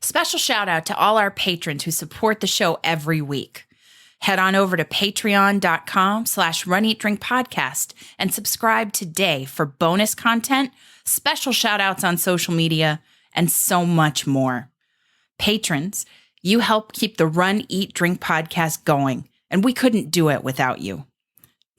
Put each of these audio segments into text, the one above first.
Special shout out to all our patrons who support the show every week. Head on over to patreon.com/runeatdrinkpodcast and subscribe today for bonus content, special shout outs on social media, and so much more. Patrons, you help keep the Run, Eat, Drink podcast going, and we couldn't do it without you.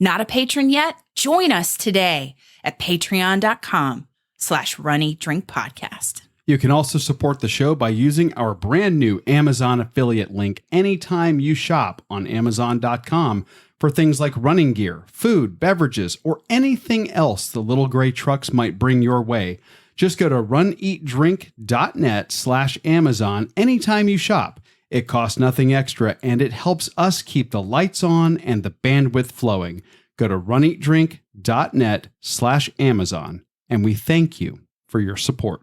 Not a patron yet? Join us today at patreon.com/runeatdrinkpodcast. You can also support the show by using our brand new Amazon affiliate link anytime you shop on Amazon.com for things like running gear, food, beverages, or anything else the little gray trucks might bring your way. Just go to runeatdrink.net/Amazon anytime you shop. It costs nothing extra, and it helps us keep the lights on and the bandwidth flowing. Go to runeatdrink.net/Amazon, and we thank you for your support.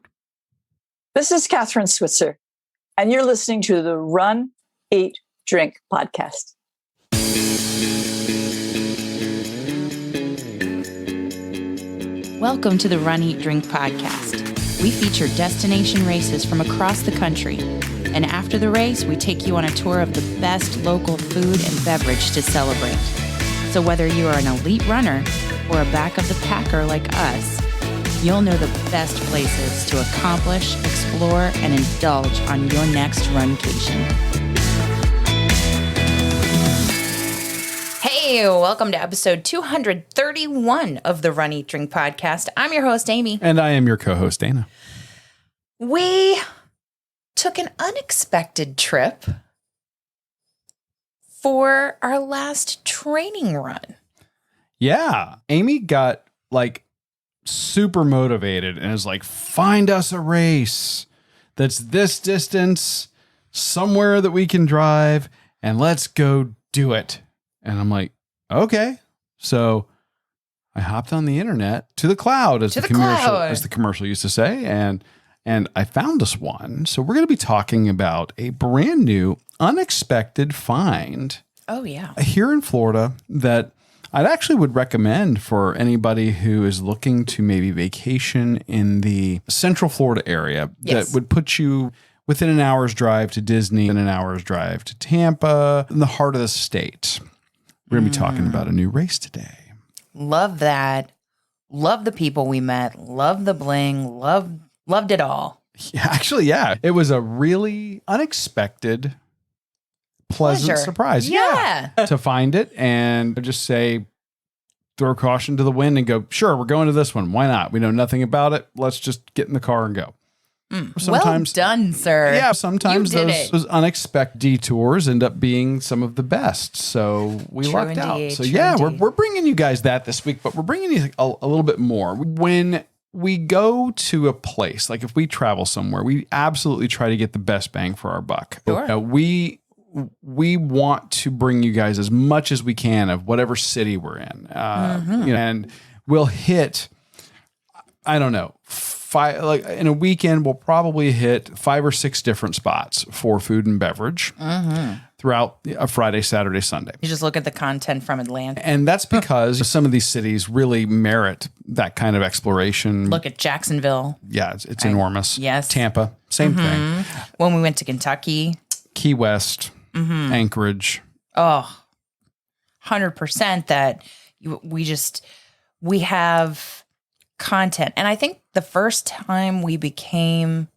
This is Catherine Switzer, and you're listening to the Run, Eat, Drink podcast. Welcome to the Run, Eat, Drink podcast. We feature destination races from across the country. And after the race, we take you on a tour of the best local food and beverage to celebrate. So whether you are an elite runner or a back of the packer like us, you'll know the best places to accomplish, explore, and indulge on your next runcation. Hey, welcome to episode 231 of the Run, Eat, Drink podcast. I'm your host, Aimee. And I am your co-host, Dana. We took an unexpected trip for our last training run. Yeah. Aimee got super motivated and is like, find us a race that's this distance somewhere that we can drive and let's go do it. And I'm like, okay. So I hopped on the internet to the cloud, as the commercial used to say, and I found us one. So we're going to be talking about a brand new unexpected find. Oh yeah. Here in Florida that I'd actually would recommend for anybody who is looking to maybe vacation in the Central Florida area. Yes. That would put you within an hour's drive to Disney and an hour's drive to Tampa, in the heart of the state. We're going to be talking about a new race today. Love that. Love the people we met. Love the bling. Loved it all. Yeah, actually, yeah. It was a really unexpected, pleasant surprise. Yeah. To find it and just say, throw caution to the wind and go, sure, we're going to this one. Why not? We know nothing about it. Let's just get in the car and go. Well done, sir. Yeah, sometimes those unexpected detours end up being some of the best. So we lucked out. So yeah, we're bringing you guys that this week, but we're bringing you a little bit more. When we go to a place, like if we travel somewhere, we absolutely try to get the best bang for our buck. Sure. We want to bring you guys as much as we can of whatever city we're in. And we'll hit, I don't know, in a weekend, we'll probably hit 5 or 6 different spots for food and beverage throughout a Friday, Saturday, Sunday. You just look at the content from Atlanta. And that's because some of these cities really merit that kind of exploration. Look at Jacksonville. Yeah, it's enormous. Yes. Tampa, same thing. When we went to Kentucky. Key West, Anchorage. Oh, 100% that we have content. And I think the first time we became,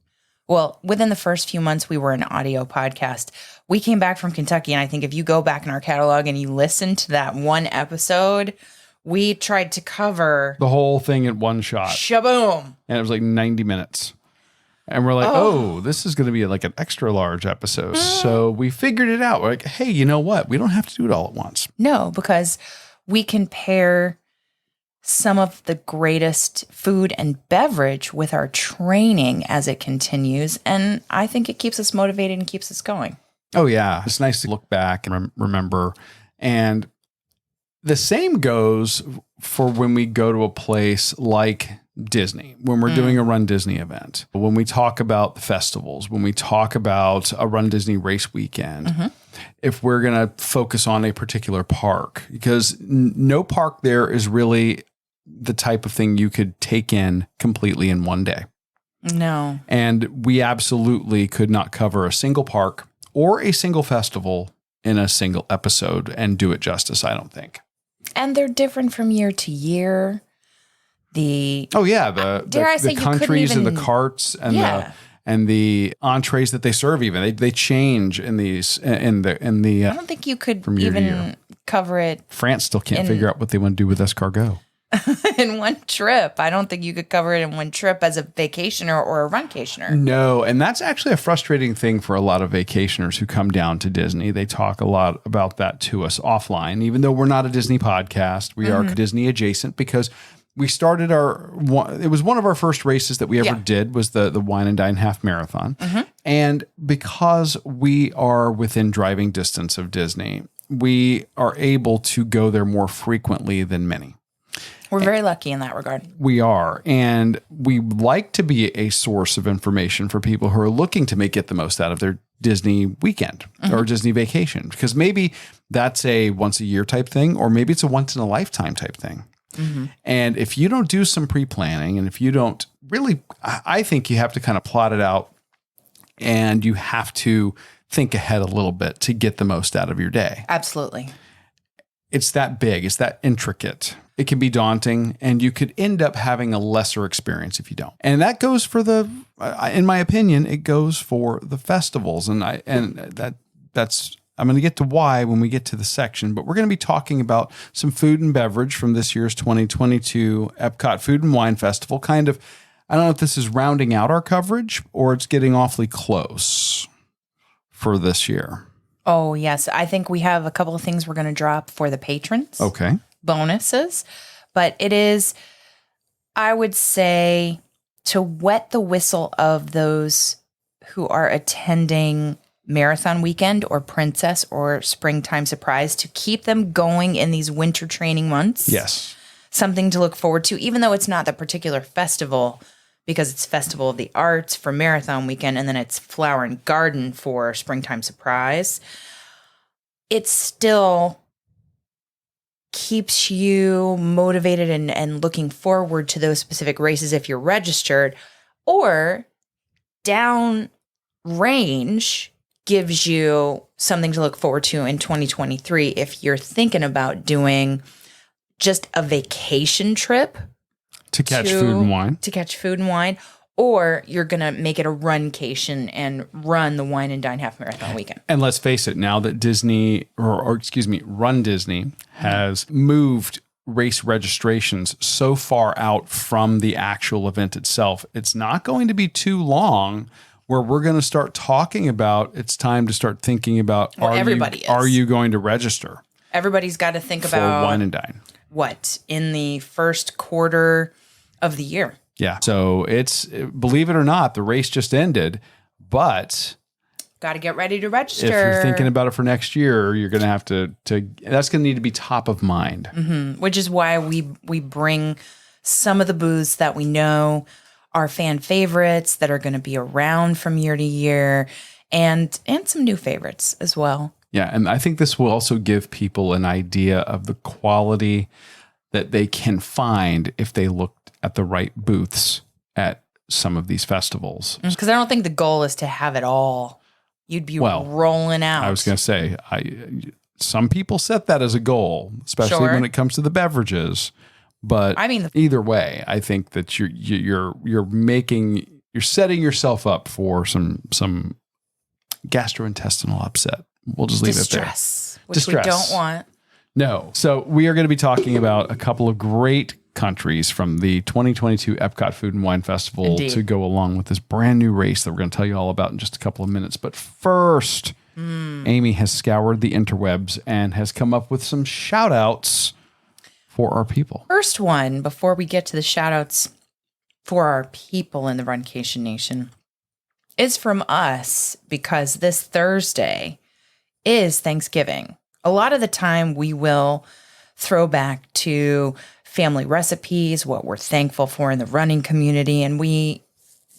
within the first few months we were an audio podcast, we came back from Kentucky. And I think if you go back in our catalog and you listen to that one episode, we tried to cover the whole thing in one shot. Shaboom. And it was like 90 minutes. And we're like, oh, this is going to be like an extra large episode. So we figured it out. We're like, hey, you know what? We don't have to do it all at once. No, because we can pair some of the greatest food and beverage with our training as it continues. And I think it keeps us motivated and keeps us going. Oh, yeah. It's nice to look back and remember. And the same goes for when we go to a place like Disney, when we're doing a Run Disney event, when we talk about the festivals, when we talk about a Run Disney race weekend, if we're going to focus on a particular park, because no park there is really the type of thing you could take in completely in one day. No. And we absolutely could not cover a single park or a single festival in a single episode and do it justice, I don't think. And they're different from year to year. The countries and the carts and the entrees that they serve, even they change in these in the I don't think you could even cover it. France still can't figure out what they want to do with escargot in one trip. I don't think you could cover it in one trip as a vacationer or a runcationer. No, and that's actually a frustrating thing for a lot of vacationers who come down to Disney. They talk a lot about that to us offline, even though we're not a Disney podcast. We are Disney adjacent because we started it was one of our first races that we ever did was the Wine and Dine Half Marathon. And because we are within driving distance of Disney, we are able to go there more frequently than many. We're very lucky in that regard. We are. And we like to be a source of information for people who are looking to get the most out of their Disney weekend or Disney vacation, because maybe that's a once a year type thing, or maybe it's a once in a lifetime type thing. And if you don't do some pre-planning, and if you don't really, I think you have to kind of plot it out, and you have to think ahead a little bit to get the most out of your day. Absolutely. It's that big. It's that intricate. It can be daunting, and you could end up having a lesser experience if you don't. And that goes for in my opinion, it goes for the festivals. That's I'm going to get to why when we get to the section, but we're going to be talking about some food and beverage from this year's 2022 Epcot Food and Wine Festival. Kind of, I don't know if this is rounding out our coverage or it's getting awfully close for this year. Oh, yes. I think we have a couple of things we're going to drop for the patrons. Okay. Bonuses. But it is, I would say, to wet the whistle of those who are attending Marathon Weekend or Princess or Springtime Surprise, to keep them going in these winter training months. Yes. Something to look forward to, even though it's not the particular festival, because it's Festival of the Arts for Marathon Weekend, and then it's Flower and Garden for Springtime Surprise. It still keeps you motivated and looking forward to those specific races if you're registered, or down range gives you something to look forward to in 2023 if you're thinking about doing just a vacation trip to catch food and wine. To catch food and wine, or you're going to make it a runcation and run the Wine and Dine Half Marathon Weekend. And let's face it, now that Disney, Run Disney has moved race registrations so far out from the actual event itself, it's not going to be too long where we're going to start talking about, it's time to start thinking about, are you going to register? Everybody's got to think about Wine and Dine. What? In the first quarter of the year. Yeah. So it's, believe it or not, the race just ended, but got to get ready to register. If you're thinking about it for next year, you're going to have to that's going to need to be top of mind. Mm-hmm. Which is why we bring some of the booths that we know are fan favorites that are going to be around from year to year, and some new favorites as well. Yeah, and I think this will also give people an idea of the quality that they can find if they looked at the right booths at some of these festivals. Because I don't think the goal is to have it all. You'd be rolling out. I was going to say, some people set that as a goal, especially when it comes to the beverages. But I mean, either way, I think that you're setting yourself up for some gastrointestinal upset. We'll just leave it there. Which we don't want. No. So we are going to be talking about a couple of great countries from the 2022 Epcot Food and Wine Festival to go along with this brand new race that we're going to tell you all about in just a couple of minutes. But first, Aimee has scoured the interwebs and has come up with some shout outs for our people. First one, before we get to the shout outs for our people in the Runcation Nation, is from us, because this Thursday is Thanksgiving. A lot of the time we will throw back to family recipes, what we're thankful for in the running community, and we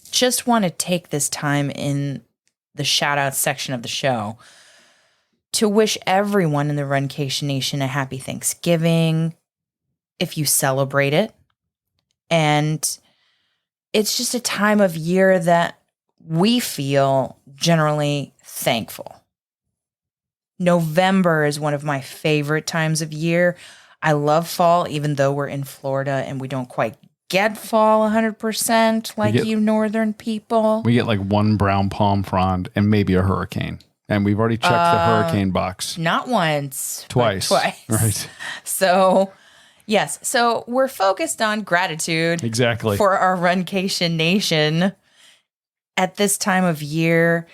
just want to take this time in the shout out section of the show to wish everyone in the Runcation Nation a happy Thanksgiving, if you celebrate it. And it's just a time of year that we feel generally thankful. November is one of my favorite times of year. I love fall, even though we're in Florida and we don't quite get fall 100% like you northern people. We get like one brown palm frond and maybe a hurricane. And we've already checked the hurricane box. Not once. Twice. Right. So, yes. So we're focused on gratitude. Exactly. For our Runcation Nation. At this time of year,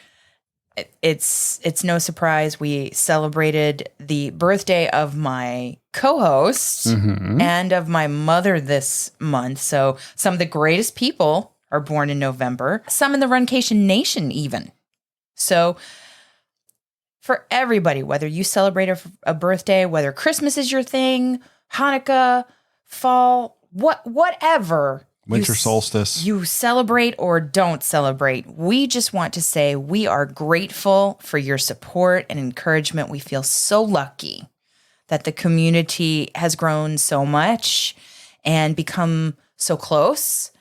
it's no surprise we celebrated the birthday of my co-host and of my mother this month. So some of the greatest people are born in November, some in the Runcation Nation even. So for everybody, whether you celebrate a birthday, whether Christmas is your thing, Hanukkah, fall, whatever. Winter solstice. You celebrate or don't celebrate. We just want to say we are grateful for your support and encouragement. We feel so lucky that the community has grown so much and become so close.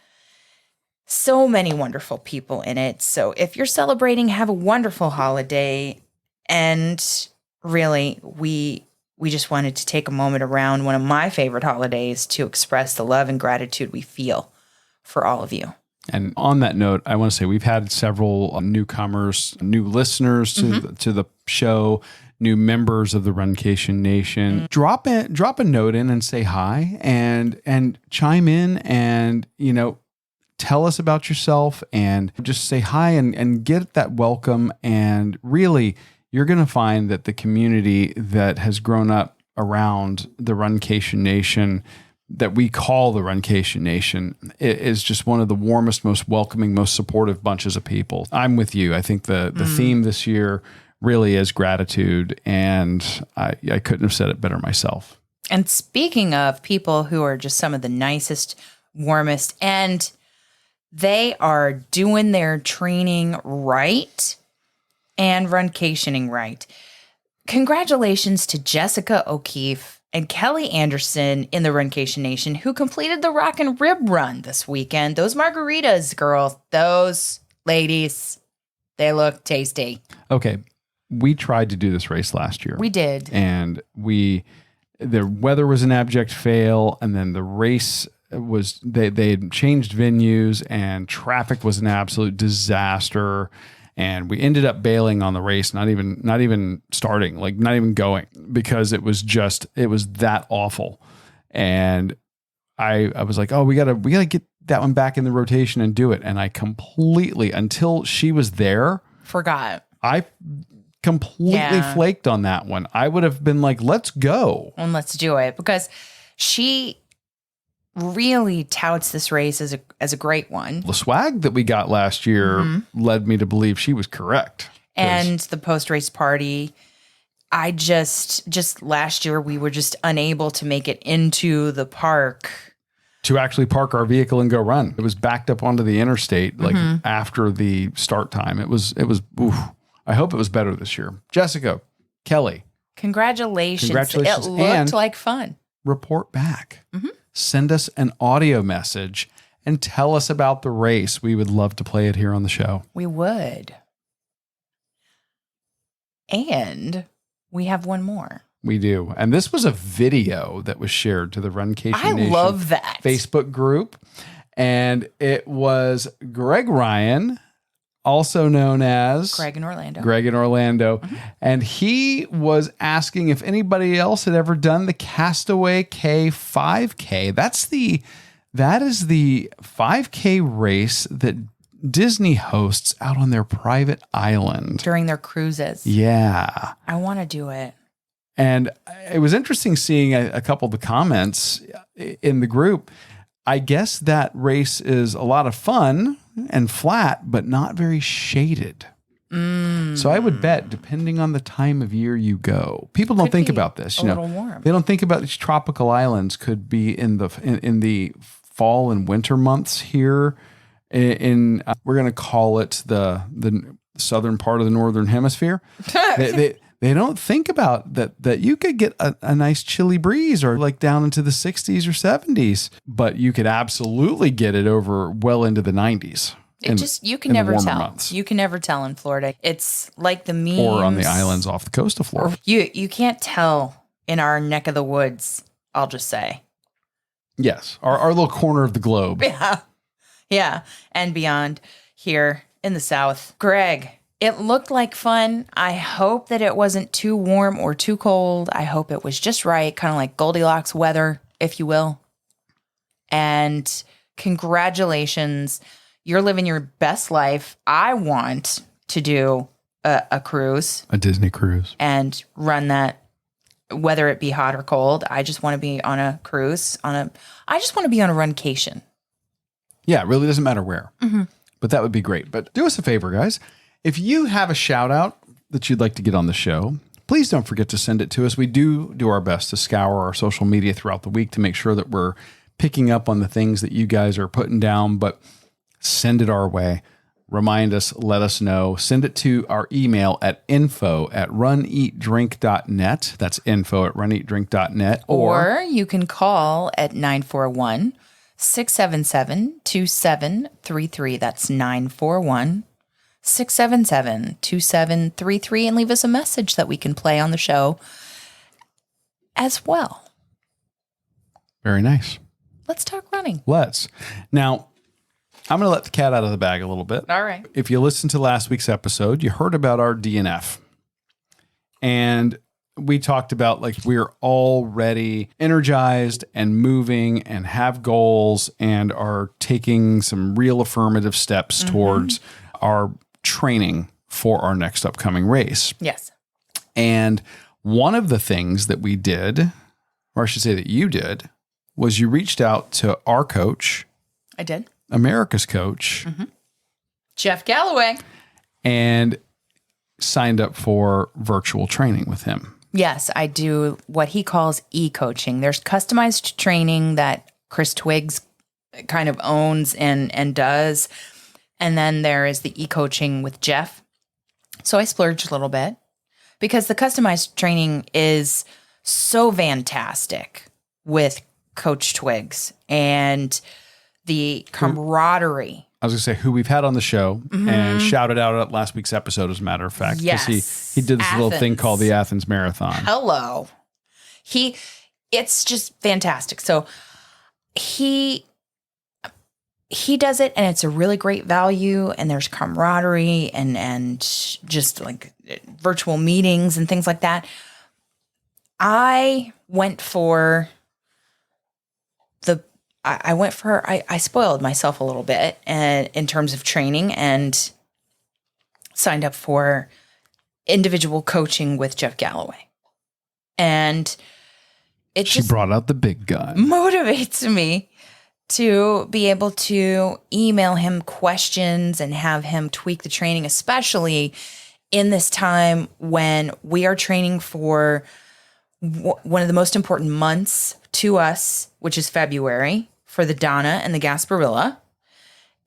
So many wonderful people in it. So if you're celebrating, have a wonderful holiday. And really, we just wanted to take a moment around one of my favorite holidays to express the love and gratitude we feel for all of you. And on that note, I want to say we've had several newcomers, new listeners to the show, new members of the Runcation Nation. Drop a note in and say hi and chime in and, tell us about yourself and just say hi and get that welcome. And really, you're going to find that the community that has grown up around the Runcation Nation, that we call the Runcation Nation, is just one of the warmest, most welcoming, most supportive bunches of people. I'm with you. I think the theme this year really is gratitude, and I couldn't have said it better myself. And speaking of people who are just some of the nicest, warmest, and they are doing their training right and runcationing right. Congratulations to Jessica O'Keefe and Kelly Anderson in the Runcation Nation who completed the Rock and Rib Run this weekend. Those margaritas, girls, those ladies, they look tasty. Okay, we tried to do this race last year. We did. And the weather was an abject fail, and then the race was, they had changed venues, and traffic was an absolute disaster. And we ended up bailing on the race, not even starting, like not even going, because it was that awful. And I was like, oh, we gotta get that one back in the rotation and do it. And I completely, until she was there, forgot. I completely flaked on that one. I would have been like, let's go. And let's do it, because she really touts this race as a great one. The swag that we got last year led me to believe she was correct. And the post-race party, I just last year we were just unable to make it into the park. To actually park our vehicle and go run. It was backed up onto the interstate like after the start time. It was oof. I hope it was better this year. Jessica, Kelly. Congratulations. It looked like fun. Report back. Send us an audio message and tell us about the race. We would love to play it here on the show. We would. And we have one more. We do. And this was a video that was shared to the Runcation Nation love that Facebook group. And it was Greg Ryan, also known as Greg in Orlando. And he was asking if anybody else had ever done the Castaway Cay 5K. That is the 5K race that Disney hosts out on their private island during their cruises. Yeah. I want to do it. And it was interesting seeing a couple of the comments in the group. I guess that race is a lot of fun and flat, but not very shaded. So I would bet, depending on the time of year you go, people don't think about this. A little warm. They don't think about these tropical islands could be in the fall and winter months here. We're going to call it the southern part of the northern hemisphere. they don't think about that you could get a nice chilly breeze or like down into the 60s or 70s, but you could absolutely get it over well into the 90s. You can never tell. Months. You can never tell in Florida. It's like the memes. Or on the islands off the coast of Florida. You can't tell in our neck of the woods, I'll just say. Yes. Our little corner of the globe. Yeah. Yeah. And beyond here in the South. Greg, it looked like fun. I hope that it wasn't too warm or too cold. I hope it was just right, kind of like Goldilocks weather, if you will. And congratulations. You're living your best life. I want to do a cruise. A Disney cruise. And run that, whether it be hot or cold. I just want to be on a cruise. I just want to be on a runcation. Yeah, it really doesn't matter where. Mm-hmm. But that would be great. But do us a favor, guys. If you have a shout out that you'd like to get on the show, please don't forget to send it to us. We do our best to scour our social media throughout the week to make sure that we're picking up on the things that you guys are putting down, but send it our way. Remind us, let us know. Send it to our email at info@runeatdrink.net. That's info@runeatdrink.net. Or you can call at 941-677-2733. That's 941-677-2733, and leave us a message that we can play on the show as well. Very nice. Let's talk running. Let's. Now, I'm going to let the cat out of the bag a little bit. All right. If you listened to last week's episode, you heard about our DNF. And we talked about like we're already energized and moving and have goals and are taking some real affirmative steps towards our training for our next upcoming race. Yes. And one of the things that we did, or I should say that you did, was you reached out to our coach. I did. America's coach. Jeff Galloway. And signed up for virtual training with him. Yes, I do what he calls e-coaching. There's customized training that Chris Twiggs kind of owns and does. And then there is the e-coaching with Jeff. So I splurged a little bit because the customized training is so fantastic with Coach Twiggs and the camaraderie. I was going to say who we've had on the show and shouted out at last week's episode, as a matter of fact. Yes. He did this little thing called the Athens Marathon. Hello. It's just fantastic. So he does it and it's a really great value and there's camaraderie and just like virtual meetings and things like that. I spoiled myself a little bit and in terms of training and signed up for individual coaching with Jeff Galloway. And She brought out the big gun. Motivates me to be able to email him questions and have him tweak the training, especially in this time when we are training for one of the most important months to us, which is February, for the Donna and the Gasparilla,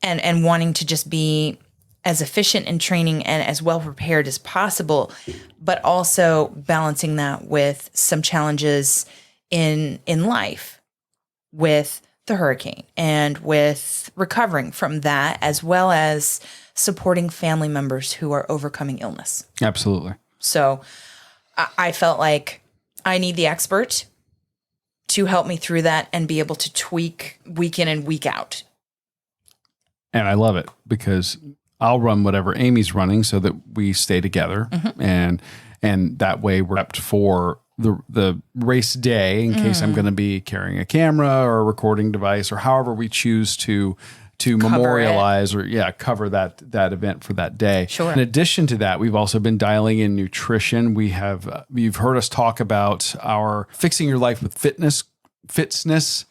and wanting to just be as efficient in training and as well prepared as possible, but also balancing that with some challenges in life with the hurricane and with recovering from that, as well as supporting family members who are overcoming illness. Absolutely. So I felt like I need the expert to help me through that and be able to tweak week in and week out. And I love it because I'll run whatever Aimee's running so that we stay together. And that way we're prepped for the race day in case I'm going to be carrying a camera or a recording device or however we choose to memorialize or cover that event for that day. Sure. In addition to that, we've also been dialing in nutrition. You've heard us talk about our Fixing Your Life with Fitness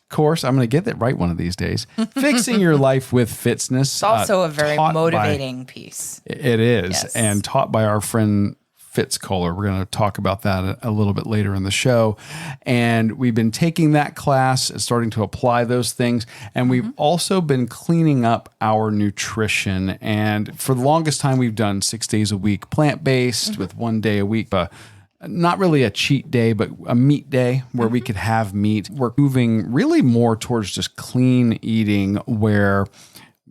course. I'm going to get that right one of these days. Fixing Your Life with Fitness. It's also a very motivating piece. It is. Yes. And taught by our friend Fitz Kohler. We're going to talk about that a little bit later in the show. And we've been taking that class and starting to apply those things. And we've also been cleaning up our nutrition. And for the longest time, we've done 6 days a week plant-based with 1 day a week not really a cheat day, but a meat day where we could have meat. We're moving really more towards just clean eating where,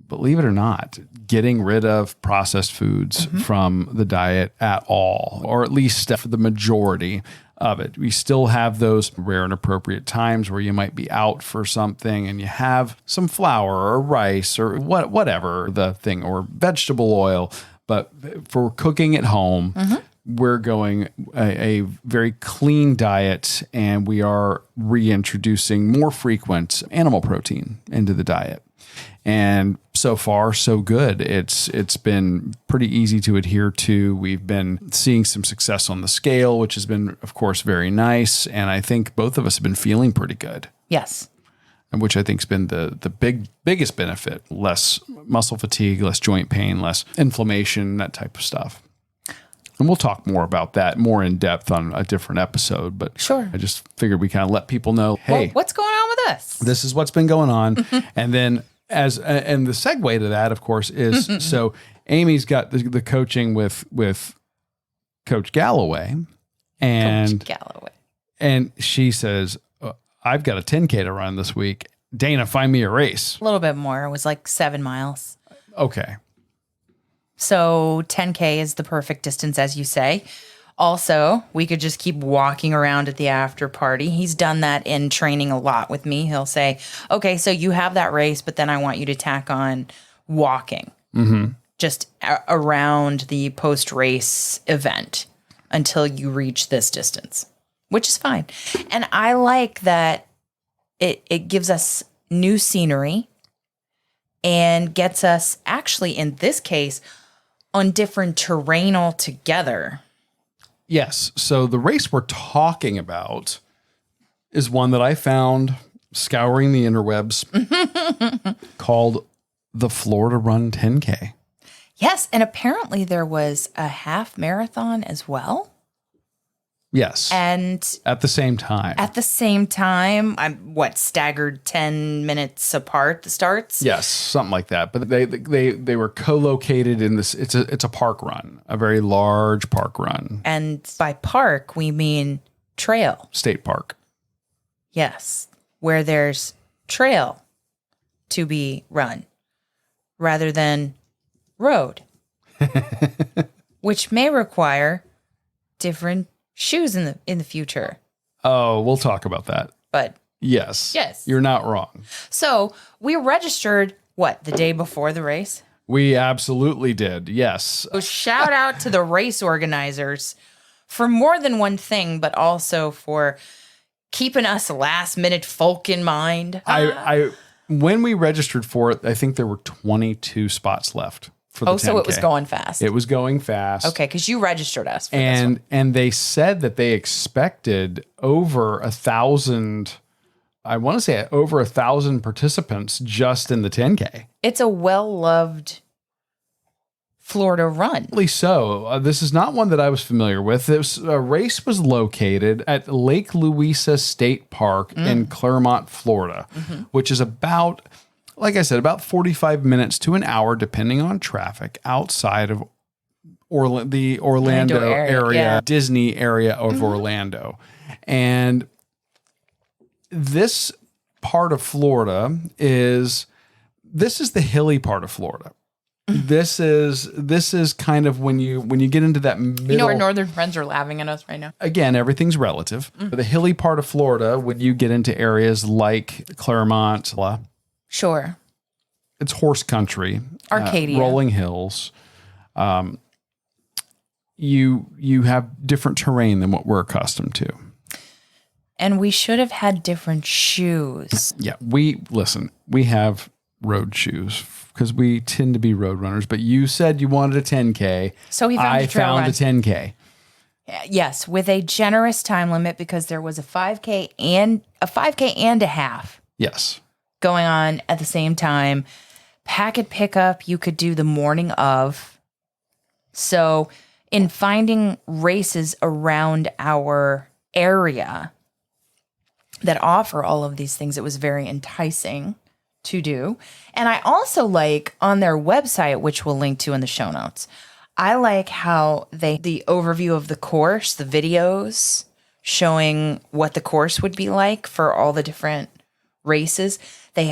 believe it or not, getting rid of processed foods from the diet at all, or at least for the majority of it. We still have those rare and appropriate times where you might be out for something and you have some flour or rice or whatever the thing, or vegetable oil. But for cooking at home, we're going a very clean diet, and we are reintroducing more frequent animal protein into the diet. And so far, so good. It's been pretty easy to adhere to. We've been seeing some success on the scale, which has been, of course, very nice. And I think both of us have been feeling pretty good. Yes. And which I think has been the biggest benefit. Less muscle fatigue, less joint pain, less inflammation, that type of stuff. And we'll talk more about that more in depth on a different episode. But sure, I just figured we kind of let people know, hey, what's going on with us? This is what's been going on. And then and the segue to that, of course, is so Aimee's got the coaching with Coach Galloway. And she says, I've got a 10K to run this week. Dana, find me a race. A little bit more. It was like 7 miles. Okay. So 10K is the perfect distance, as you say. Also, we could just keep walking around at the after party. He's done that in training a lot with me. He'll say, okay, so you have that race, but then I want you to tack on walking just around the post-race event until you reach this distance, which is fine. And I like that it gives us new scenery and gets us, actually, in this case, on different terrain altogether. Yes. So the race we're talking about is one that I found scouring the interwebs called the Florida Run 10K. Yes. And apparently there was a half marathon as well. Yes. And at the same time. I'm staggered 10 minutes apart, the starts? Yes, something like that. But they were co-located in this. It's a park run, a very large park run. And by park, we mean trail. State park. Yes. Where there's trail to be run rather than road, which may require different shoes in the future. Oh, we'll talk about that. But yes, yes, you're not wrong. So we registered the day before the race? We absolutely did. Yes. So shout out to the race organizers for more than one thing, but also for keeping us last minute folk in mind. I when we registered for it, I think there were 22 spots left. For the 10K. So it was going fast. It was going fast. Okay, because you registered us for this one. And they said that they expected over 1,000, I want to say over 1,000 participants just in the 10K. It's a well-loved Florida run. At least so. This is not one that I was familiar with. This race was located at Lake Louisa State Park in Clermont, Florida, which is about... like I said, about 45 minutes to an hour, depending on traffic, outside of the Orlando area, Disney area of Orlando. And this part of Florida is the hilly part of Florida. This is kind of when you get into that middle. You know, our northern friends are laughing at us right now. Again, everything's relative. But the hilly part of Florida, when you get into areas like Clermont, sure. It's horse country, Arcadia, rolling hills. You have different terrain than what we're accustomed to. And we should have had different shoes. Yeah, we have road shoes because we tend to be road runners. But you said you wanted a 10K. So I found a 10K. Yes, with a generous time limit because there was a 5K and a half. Yes. Going on at the same time. Packet pickup you could do the morning of. So in finding races around our area that offer all of these things, it was very enticing to do. And I also like on their website, which we'll link to in the show notes, I like how the overview of the course, the videos showing what the course would be like for all the different races. They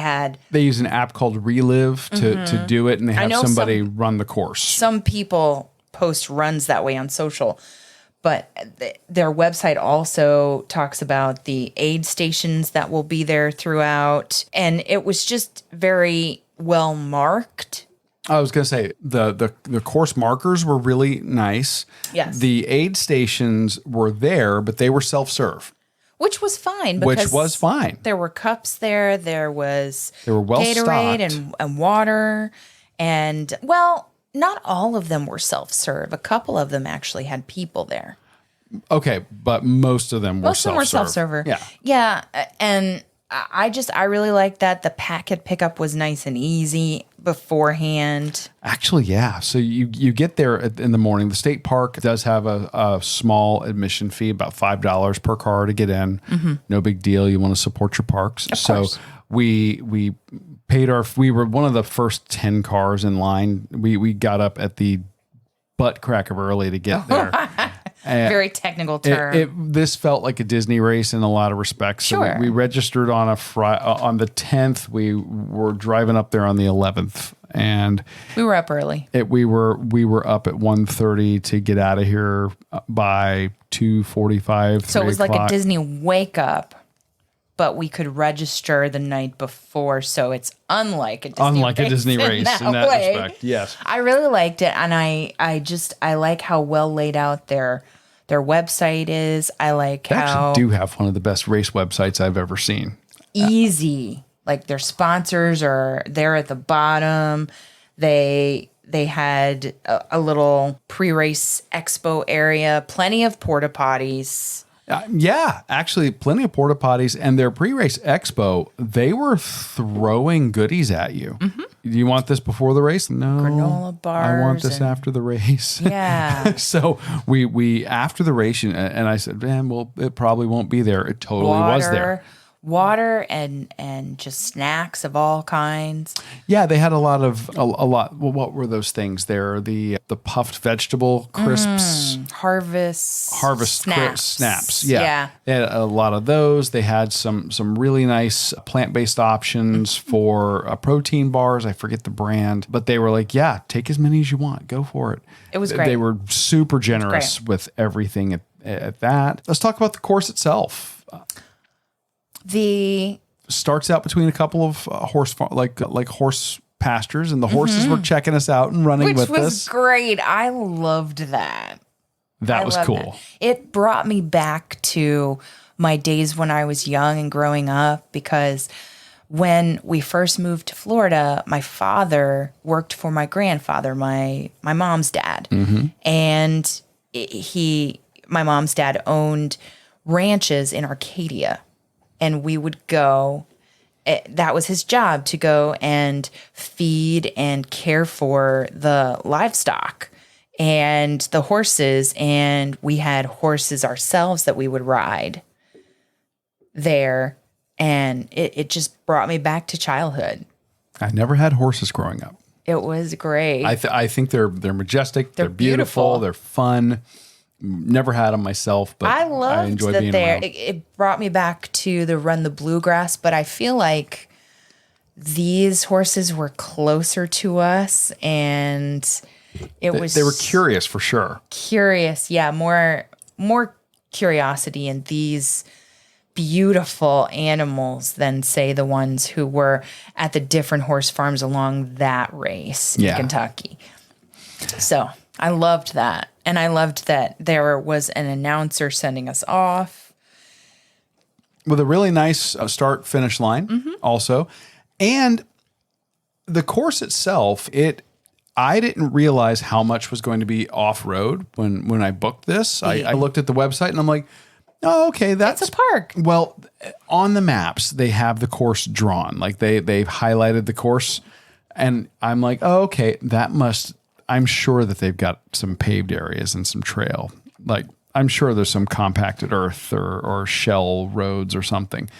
use an app called Relive to do it, and they have somebody run the course. Some people post runs that way on social, but their website also talks about the aid stations that will be there throughout, and it was just very well marked. I was going to say the course markers were really nice. Yes. The aid stations were there, but they were self-serve. Which was fine. There were cups there. They were well Gatorade stocked. and water. And, well, not all of them were self-serve. A couple of them actually had people there. Okay, but most of them were self-serve. Most of them were self-server. Yeah. Yeah, and I really liked that. The packet pickup was nice and easy beforehand. Actually, yeah. So you get there in the morning. The state park does have a small admission fee, about $5 per car to get in. Mm-hmm. No big deal. You want to support your parks. Of course. We paid we were one of the first 10 cars in line. We got up at the butt crack of early to get there. Very technical term. This felt like a Disney race in a lot of respects. So sure. we registered on on the 10th. We were driving up there on the 11th, and we were up early. We were up at 1:30 to get out of here by 2:45. So it was like a Disney wake up, but we could register the night before. So it's unlike a Disney race in that respect. Yes, I really liked it, and I like how well laid out their website is. I like they how actually do have one of the best race websites I've ever seen. Easy, like their sponsors are there at the bottom. They had a little pre-race expo area, plenty of porta potties. Yeah, actually, plenty of porta potties, and their pre-race expo, they were throwing goodies at you. Mm-hmm. Do you want this before the race? No, granola bars. I want this after the race. Yeah. So we after the race, and I said, man, well, it probably won't be there. It totally was there. Water and just snacks of all kinds. Yeah, they had a lot. Well, what were those things? They're the puffed vegetable crisps, harvest snaps. Yeah, they had a lot of those. They had some really nice plant-based options for protein bars. I forget the brand, but they were like, yeah, take as many as you want. Go for it. It was great. They were super generous with everything at that. Let's talk about the course itself. The starts out between a couple of horse pastures, and the horses were checking us out and running with us. Which was great. I loved that. That was cool. That. It brought me back to my days when I was young and growing up, because when we first moved to Florida, my father worked for my grandfather, my mom's dad. Mm-hmm. And my mom's dad owned ranches in Arcadia. And we would go, that was his job, to go and feed and care for the livestock and the horses. And we had horses ourselves that we would ride there. And it just brought me back to childhood. I never had horses growing up. It was great. I think they're majestic. They're beautiful. They're fun. Never had them myself, but I enjoy being around. It brought me back to the Run the Bluegrass, but I feel like these horses were closer to us, and they were curious for sure. Curious, yeah, more curiosity in these beautiful animals than, say, the ones who were at the different horse farms along that race in Kentucky. So I loved that. And I loved that there was an announcer sending us off. With a really nice start-finish line also. And the course itself, I didn't realize how much was going to be off-road when I booked this. I looked at the website and I'm like, oh, okay, that's a park. Well, on the maps, they have the course drawn. Like they've highlighted the course. And I'm like, oh, okay, I'm sure that they've got some paved areas and some trail. Like, I'm sure there's some compacted earth or shell roads or something.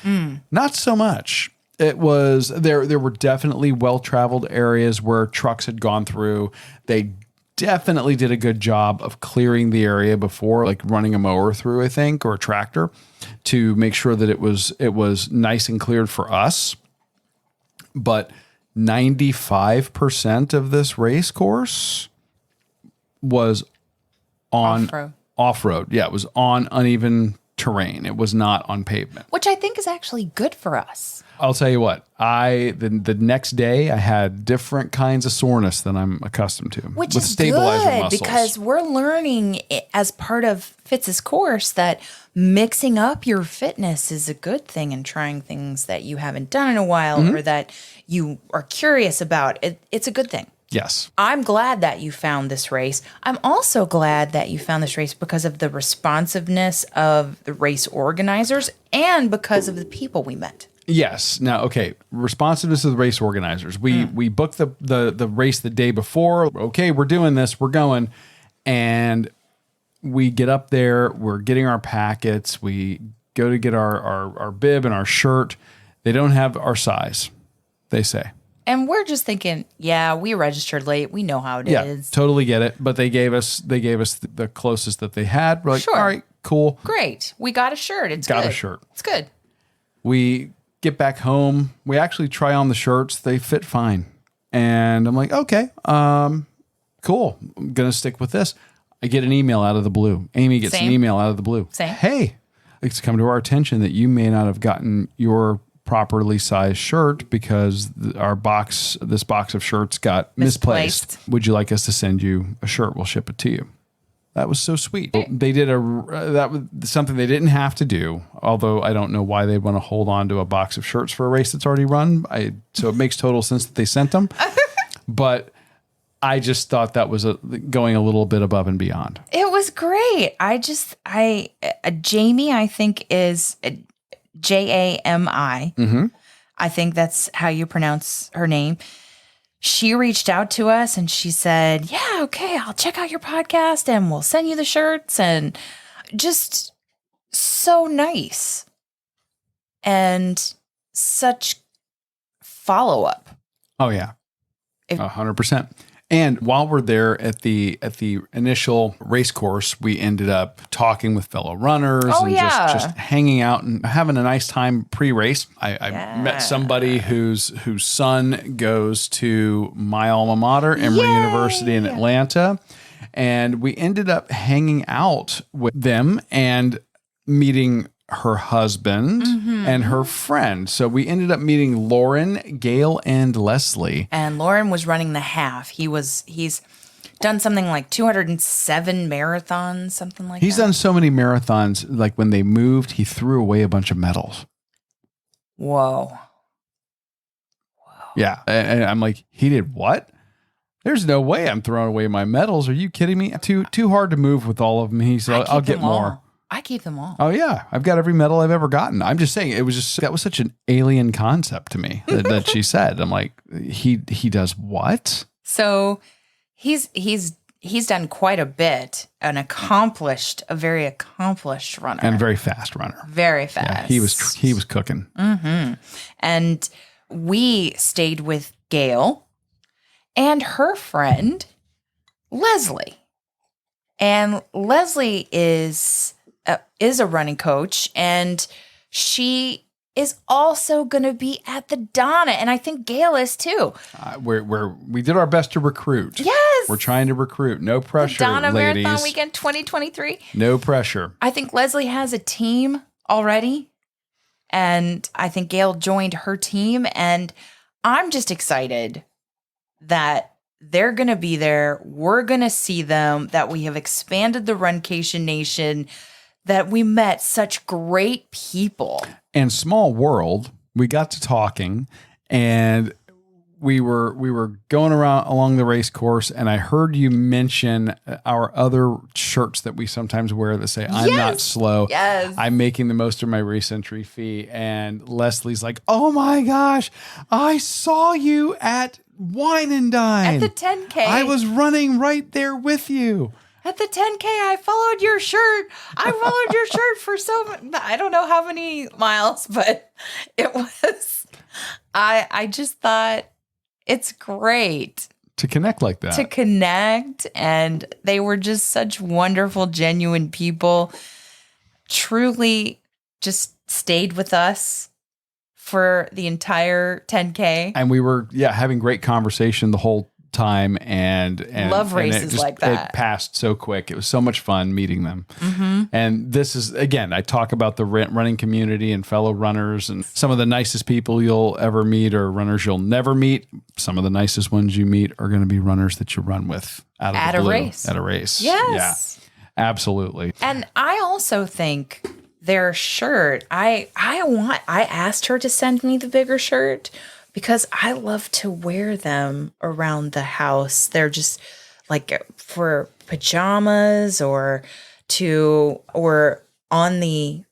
Not so much. It was there were definitely well-traveled areas where trucks had gone through. They definitely did a good job of clearing the area before, like running a mower through, I think, or a tractor, to make sure that it was nice and cleared for us. But 95% of this race course was on off-road. Yeah, it was on uneven terrain. It was not on pavement. Which I think is actually good for us. I'll tell you what, the next day I had different kinds of soreness than I'm accustomed to. Which with is stabilizer good muscles. because we're learning as part of Fitz's course that mixing up your fitness is a good thing, and trying things that you haven't done in a while or that you are curious about. It's a good thing. Yes. I'm glad that you found this race. I'm also glad that you found this race because of the responsiveness of the race organizers and because of the people we met. Yes. Now, okay. Responsiveness of the race organizers. We booked the race the day before. Okay, we're doing this. We're going. And we get up there. We're getting our packets. We go to get our bib and our shirt. They don't have our size, they say. And we're just thinking, yeah, we registered late. We know how it is. Totally get it. But they gave us the closest that they had. We're like, Sure. all right, cool. Great. We got a shirt. It's Got good. a shirt. It's good. We get back home. We actually try on the shirts. They fit fine. And I'm like, okay, cool. I'm going to stick with this. I get an email out of the blue. Aimee gets an Same. email out of the blue. Same. Hey, it's come to our attention that you may not have gotten your properly sized shirt because this box of shirts got misplaced. Would you like us to send you a shirt? We'll ship it to you. That was so sweet. They did that was something they didn't have to do. Although I don't know why they want to hold on to a box of shirts for a race that's already run. So it makes total sense that they sent them. But I just thought that was going a little bit above and beyond. It was great. Jamie, I think is Jami. Mm-hmm. I think that's how you pronounce her name. She reached out to us and she said, yeah, okay, I'll check out your podcast and we'll send you the shirts, and just so nice and such follow-up. Oh yeah. 100%. And while we're there at the initial race course, we ended up talking with fellow runners just hanging out and having a nice time pre-race. I met somebody whose son goes to my alma mater, Emory University in Atlanta. And we ended up hanging out with them and meeting her husband and her friend. So we ended up meeting Lauren, Gail, and Leslie. And Lauren was running the half. He's done something like 207 marathons, something like that. He's done so many marathons. Like when they moved, he threw away a bunch of medals. Whoa. Yeah. And I'm like, he did what? There's no way I'm throwing away my medals. Are you kidding me? Too hard to move with all of them. He said, I'll get more. I keep them all. Oh yeah, I've got every medal I've ever gotten. I'm just saying, that was such an alien concept to me that she said. I'm like, he does what? So he's done quite a bit. A very accomplished runner, and a very fast runner. Very fast. Yeah, he was cooking. Mm-hmm. And we stayed with Gail and her friend Leslie, and Leslie is a running coach, and she is also going to be at the Donna, and I think Gail is too. We did our best to recruit. Yes, we're trying to recruit. No pressure, the Donna ladies. Marathon Weekend 2023. No pressure. I think Leslie has a team already, and I think Gail joined her team, and I'm just excited that they're going to be there. We're going to see them, that we have expanded the Runcation Nation, that we met such great people. And small world, we got to talking, and we were going along the race course, and I heard you mention our other shirts that we sometimes wear that say, I'm not slow. Yes. I'm making the most of my race entry fee. And Leslie's like, oh my gosh, I saw you at Wine and Dine. At the 10K. I was running right there with you. At the 10K, I followed your shirt. I followed your shirt for I don't know how many miles, but it was, I just thought it's great to connect like that. To connect. And they were just such wonderful, genuine people. Truly just stayed with us for the entire 10K. And we were, having great conversation the whole time, and love races and like that. It passed so quick. It was so much fun meeting them. And this is, again, I talk about the running community and fellow runners, and some of the nicest people you'll ever meet are runners you'll never meet. Some of the nicest ones you meet are going to be runners that you run with at a race. Yes. Yeah, absolutely. And I also think their shirt, I asked her to send me the bigger shirt, because I love to wear them around the house. They're just like for pajamas or on the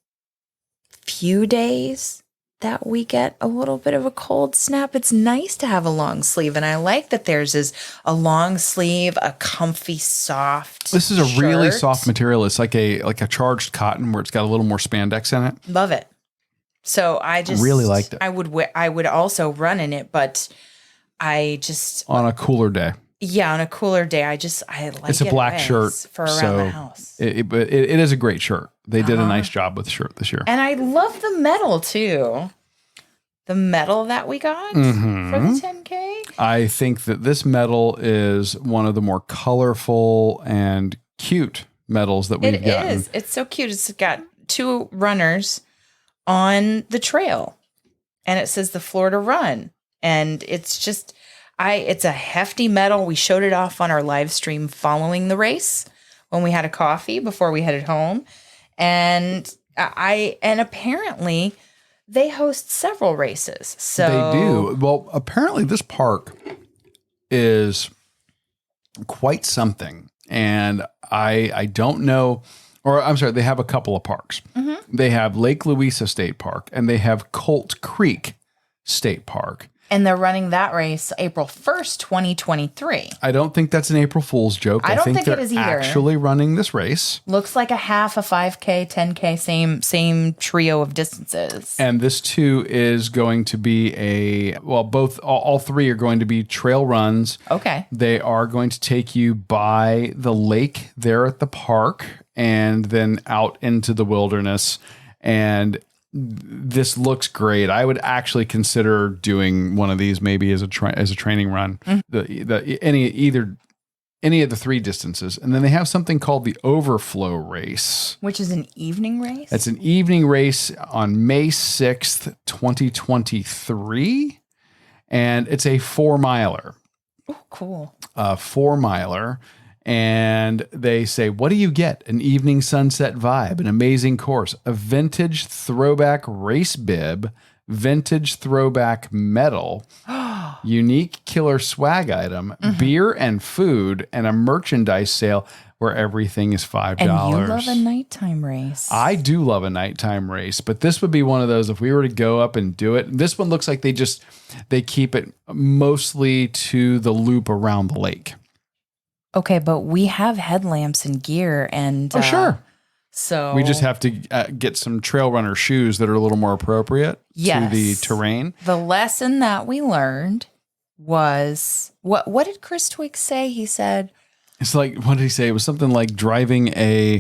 few days that we get a little bit of a cold snap. It's nice to have a long sleeve. And I like that theirs is a long sleeve, a comfy, soft This is a really shirt. soft material. It's like a charged cotton where it's got a little more spandex in it. Love it. So I just really liked it. I would also run in it, but I just On a cooler day. on a cooler day, I like It's a black shirt for around the house. But it is a great shirt. They did a nice job with the shirt this year. And I love the medal too. The medal that we got for the 10K. I think that this medal is one of the more colorful and cute medals that we've gotten. It is. It's so cute. It's got 2 runners on the trail, and it says the Florida Run, and it's just it's a hefty medal. We showed it off on our live stream following the race when we had a coffee before we headed home, and apparently they host several races. So They do. Well, apparently this park is quite something, and I don't know. Or I'm sorry, they have a couple of parks. They have Lake Louisa State Park, and they have Colt Creek State Park. And they're running that race April 1st, 2023. I don't think that's an April Fool's joke. I don't think they're it is either. actually running this race. Looks like a half, a 5K, 10K, same trio of distances. And this too is going to be all 3 are going to be trail runs. Okay. They are going to take you by the lake there at the park and then out into the wilderness. And this looks great. I would actually consider doing one of these maybe as a training run. Any of the 3 distances. And then they have something called the Overflow Race, Which is an evening race? It's an evening race on May 6th, 2023. And it's a 4-miler. Oh, cool. A 4-miler. And they say, what do you get? An evening sunset vibe, an amazing course, a vintage throwback race bib, vintage throwback medal, unique killer swag item, beer and food, and a merchandise sale where everything is $5. And you love a nighttime race. I do love a nighttime race, but this would be one of those if we were to go up and do it. This one looks like they keep it mostly to the loop around the lake. Okay, but we have headlamps and gear and... Oh, sure. So... We just have to get some trail runner shoes that are a little more appropriate to the terrain. The lesson that we learned was... What did Chris Twig say? He said... It's like, what did he say? It was something like driving a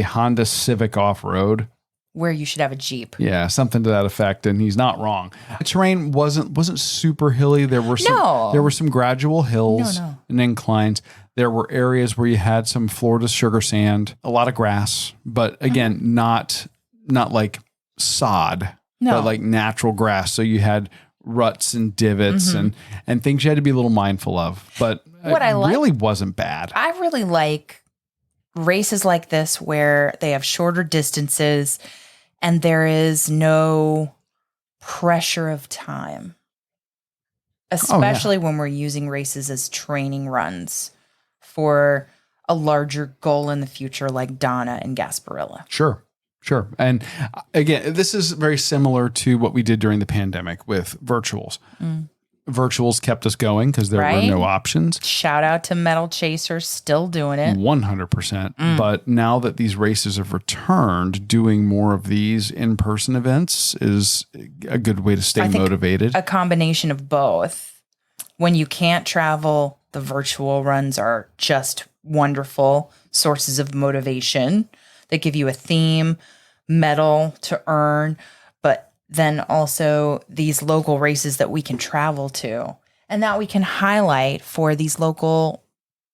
Honda Civic off-road. Where you should have a Jeep. Yeah, something to that effect, and he's not wrong. The terrain wasn't super hilly. There were some gradual hills and inclines. There were areas where you had some Florida sugar sand, a lot of grass, but again, not like sod, but like natural grass. So you had ruts and divots and things you had to be a little mindful of. But really wasn't bad. I really like races like this where they have shorter distances and there is no pressure of time, especially when we're using races as training runs for a larger goal in the future, like Donna and Gasparilla. Sure. And again, this is very similar to what we did during the pandemic with virtuals. Virtuals kept us going because there were no options. Shout out to Metal Chasers, still doing it. 100%. But now that these races have returned, doing more of these in-person events is a good way to stay motivated. A combination of both When you can't travel, the virtual runs are just wonderful sources of motivation. They give you a theme, medal to earn, but then also these local races that we can travel to and that we can highlight for these local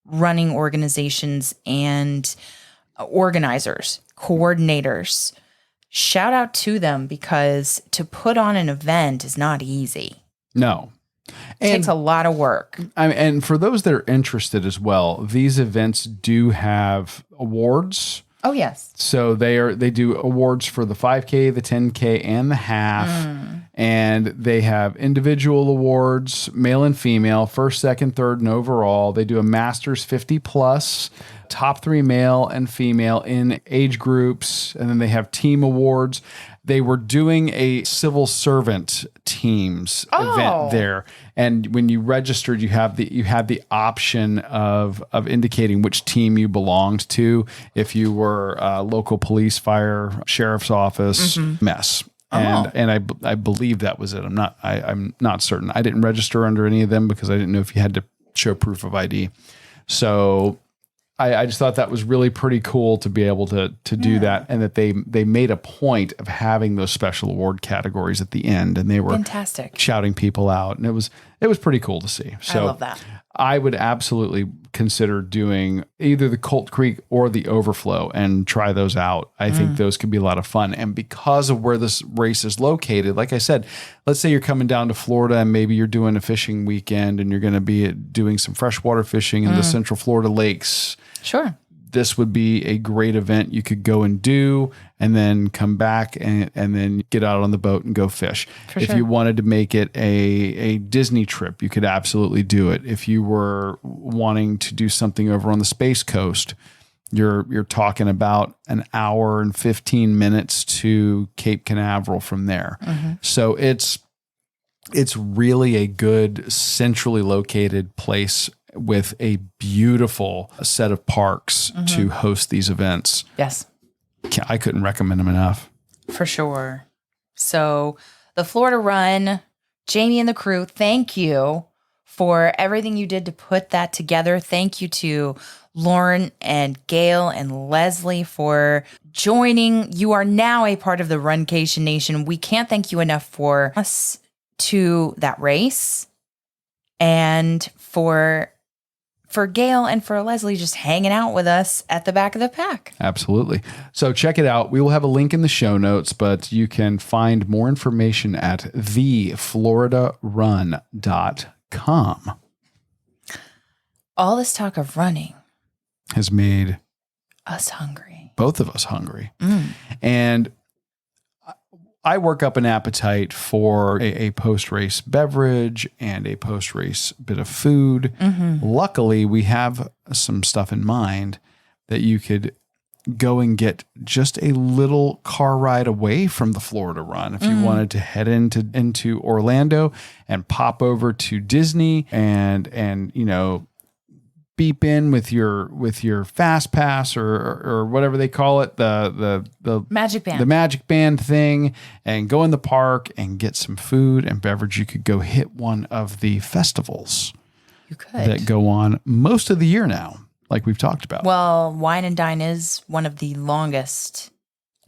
running organizations and organizers, coordinators. Shout out to them, because to put on an event is not easy. No. It takes a lot of work. And for those that are interested as well, these events do have awards. Oh, yes. So they do awards for the 5K, the 10K, and the half. And they have individual awards, male and female, first, second, third, and overall. They do a Masters 50 plus, top 3 male and female in age groups. And then they have team awards. They were doing a civil servant teams event there. And when you registered, you had the option of indicating which team you belonged to. If you were local police, fire, sheriff's office, mess. And I believe that was it. I'm not certain. I didn't register under any of them because I didn't know if you had to show proof of ID. So I just thought that was really pretty cool to be able to do that, and that they made a point of having those special award categories at the end, and they were fantastic, shouting people out, and it was pretty cool to see. So I love that. I would absolutely consider doing either the Colt Creek or the Overflow and try those out. I think those could be a lot of fun. And because of where this race is located, like I said, let's say you're coming down to Florida and maybe you're doing a fishing weekend and you're going to be doing some freshwater fishing in the Central Florida lakes. Sure. This would be a great event you could go and do, and then come back and then get out on the boat and go fish. If you wanted to make it a Disney trip, you could absolutely do it. If you were wanting to do something over on the Space Coast, you're talking about an hour and 15 minutes to Cape Canaveral from there. So it's really a good centrally located place with a beautiful set of parks to host these events. Yes. I couldn't recommend them enough. For sure. So the Florida Run, Jamie and the crew, thank you for everything you did to put that together. Thank you to Lauren and Gail and Leslie for joining. You are now a part of the Runcation Nation. We can't thank you enough for us to that race, and for Gail and for Leslie just hanging out with us at the back of the pack. Absolutely. So check it out. We will have a link in the show notes, but you can find more information at thefloridarun.com. All this talk of running has made us hungry. Both of us hungry. And I work up an appetite for a post-race beverage and a post-race bit of food. Luckily, we have some stuff in mind that you could go and get just a little car ride away from the Florida Run. If you wanted to head into Orlando and pop over to Disney and beep in with your fast pass or whatever they call it, the magic band, the magic band thing, and go in the park and get some food and beverage. You could go hit one of the festivals that go on most of the year now, like we've talked about. Well, Wine and Dine is one of the longest.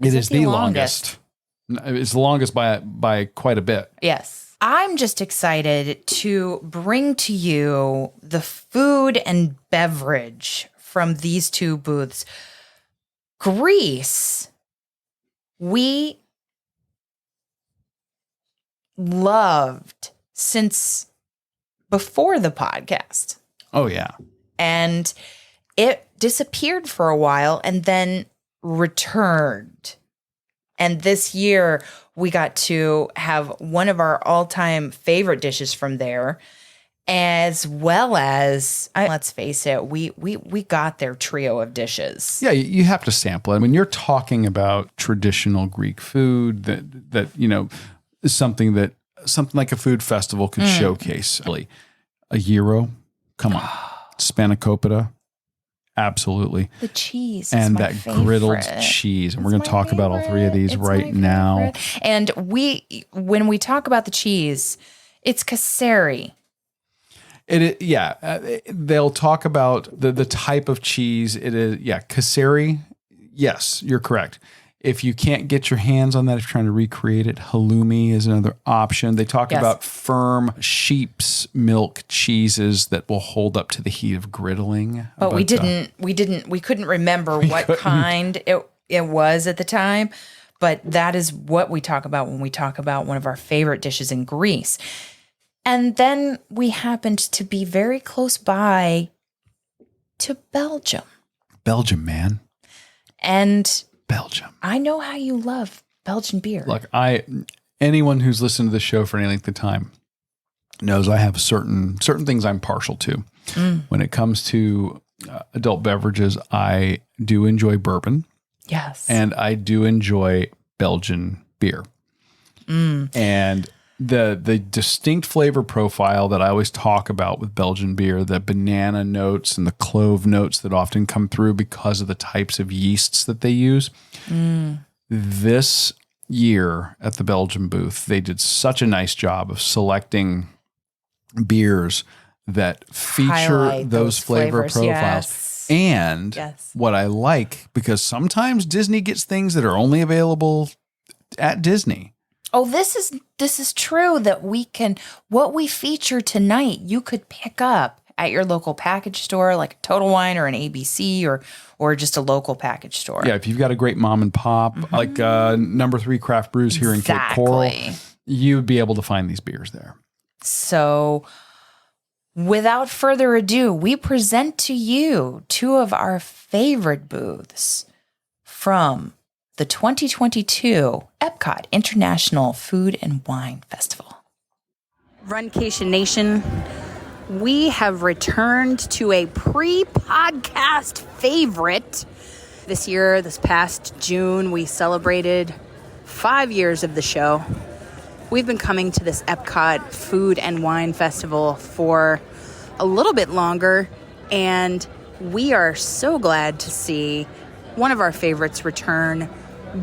It is the longest. It's the longest by quite a bit. Yes. I'm just excited to bring to you the food and beverage from these two booths. Greece, we loved since before the podcast. Oh, yeah. And it disappeared for a while and then returned. And this year, we got to have one of our all-time favorite dishes from there, as well as, let's face it, we got their trio of dishes. Yeah, you have to sample it. When you're talking about traditional Greek food, that is something like a food festival could showcase. A gyro, come on, spanakopita. Absolutely. The cheese and is my that favorite. Griddled cheese. And we're going to talk about all three of these right now. And when we talk about the cheese, it's Kasseri. They'll talk about the type of cheese. It is, Kasseri. Yes, you're correct. If you can't get your hands on that, if you're trying to recreate it, halloumi is another option. They talk about firm sheep's milk cheeses that will hold up to the heat of griddling. But we couldn't remember what kind it was at the time. But that is what we talk about when we talk about one of our favorite dishes in Greece. And then we happened to be very close by to Belgium. Belgium, man. And Belgium. I know how you love Belgian beer. Look, anyone who's listened to the show for any length of time knows I have certain things I'm partial to. When it comes to adult beverages, I do enjoy bourbon. Yes. And I do enjoy Belgian beer. And the distinct flavor profile that I always talk about with Belgian beer, the banana notes and the clove notes that often come through because of the types of yeasts that they use. This year at the Belgian booth, they did such a nice job of selecting beers that feature Highlight those flavor flavors, profiles. yes. And what I like, because sometimes Disney gets things that are only available at Disney. Oh, this is true that what we feature tonight, you could pick up at your local package store, like a Total Wine or an ABC or just a local package store. Yeah, if you've got a great mom and pop, like Number 3 Craft Brews here in Cape Coral, you'd be able to find these beers there. So without further ado, we present to you two of our favorite booths from the 2022 Epcot International Food and Wine Festival. Runcation Nation, we have returned to a pre-podcast favorite. This past June, we celebrated 5 years of the show. We've been coming to this Epcot Food and Wine Festival for a little bit longer, and we are so glad to see one of our favorites return,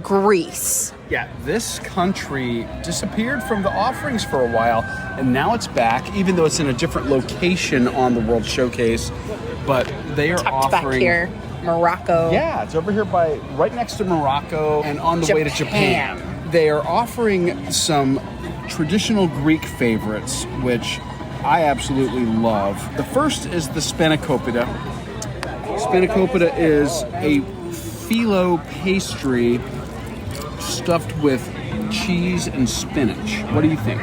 Greece. Yeah, this country disappeared from the offerings for a while, and now it's back, even though it's in a different location on the World Showcase. But they are tucked offering back here, Morocco. Yeah, it's over here right next to Morocco and on the way to Japan. They are offering some traditional Greek favorites, which I absolutely love. The first is the spanakopita. Spanakopita is a phyllo pastry stuffed with cheese and spinach. What do you think?